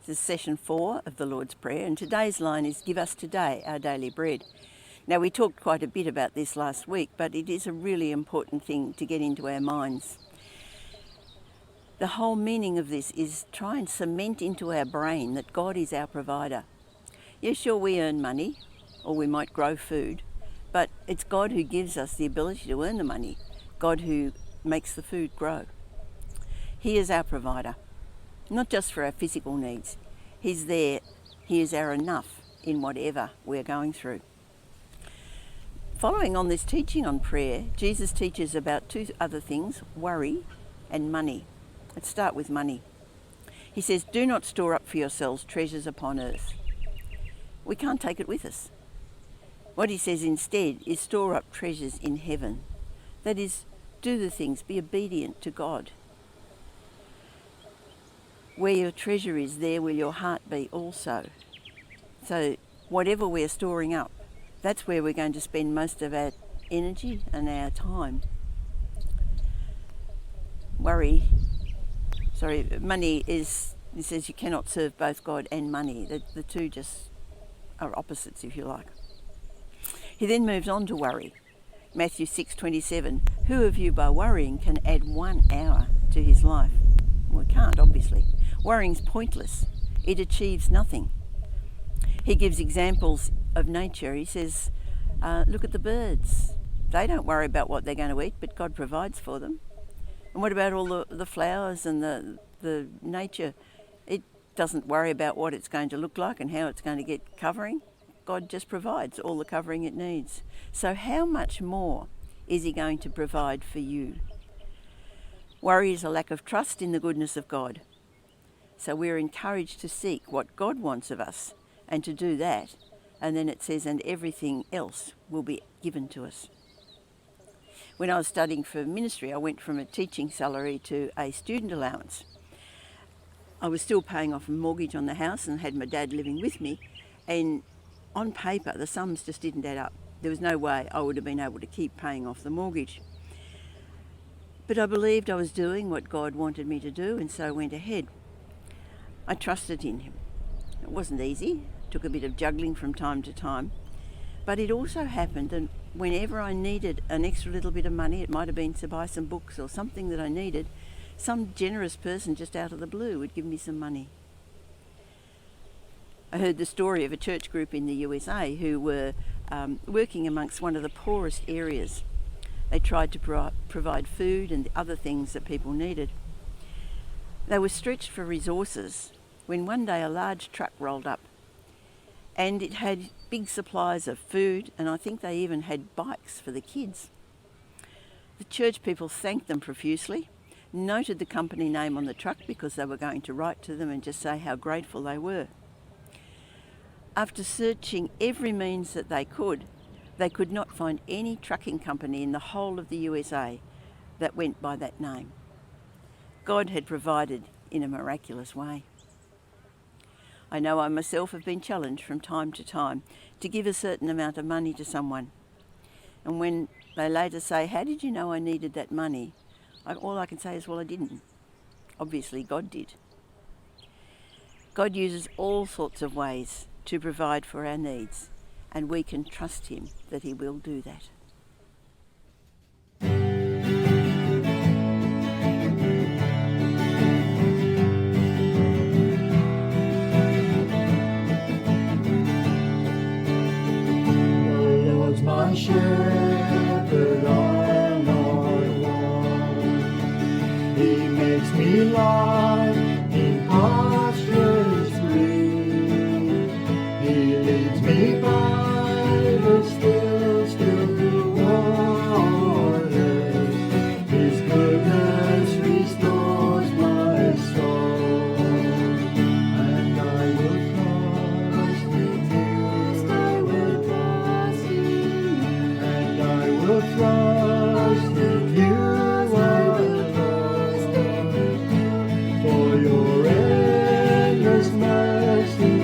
This is session 4 of the Lord's Prayer, and today's line is, "Give us today our daily bread." Now, we talked quite a bit about this last week, but it is a really important thing to get into our minds. The whole meaning of this is try and cement into our brain that God is our provider. Yes, sure, we earn money, or we might grow food, but it's God who gives us the ability to earn the money, God who makes the food grow. He is our provider, not just for our physical needs. He's there, He is our enough in whatever we're going through. Following on this teaching on prayer, Jesus teaches about two other things, worry and money. Let's start with money. He says, "Do not store up for yourselves treasures upon earth." We can't take it with us. What he says instead is store up treasures in heaven. That is, do the things, be obedient to God. Where your treasure is, there will your heart be also. So whatever we're storing up, that's where we're going to spend most of our energy and our time. Money is, he says you cannot serve both God and money. The two just are opposites, if you like. He then moves on to worry. Matthew 6:27, "Who of you by worrying can add 1 hour to his life?" Well, we can't, obviously. Worrying's pointless. It achieves nothing. He gives examples of nature. He says, look at the birds. They don't worry about what they're going to eat, but God provides for them. And what about all the flowers and the nature? It doesn't worry about what it's going to look like and how it's going to get covering. God just provides all the covering it needs. So how much more is he going to provide for you? Worry is a lack of trust in the goodness of God. So we're encouraged to seek what God wants of us and to do that. And then it says, and everything else will be given to us. When I was studying for ministry, I went from a teaching salary to a student allowance. I was still paying off a mortgage on the house and had my dad living with me. And on paper, the sums just didn't add up. There was no way I would have been able to keep paying off the mortgage. But I believed I was doing what God wanted me to do, and so went ahead. I trusted in him. It wasn't easy. It took a bit of juggling from time to time. But it also happened that whenever I needed an extra little bit of money, it might have been to buy some books or something that I needed, some generous person just out of the blue would give me some money. I heard the story of a church group in the USA who were working amongst one of the poorest areas. They tried to provide food and other things that people needed. They were stretched for resources when one day a large truck rolled up, and it had big supplies of food, and I think they even had bikes for the kids. The church people thanked them profusely, noted the company name on the truck because they were going to write to them and just say how grateful they were. After searching every means that they could not find any trucking company in the whole of the USA that went by that name. God had provided in a miraculous way. I know I myself have been challenged from time to time to give a certain amount of money to someone. And when they later say, "How did you know I needed that money?" all I can say is, well, I didn't. Obviously, God did. God uses all sorts of ways to provide for our needs, and we can trust him that he will do that. My shepherd, I'll not want. He makes me lie in pastures green. He leads me by the still waters. His goodness restores my soul, and I will trust in him. Trust in you alone, for your endless mercy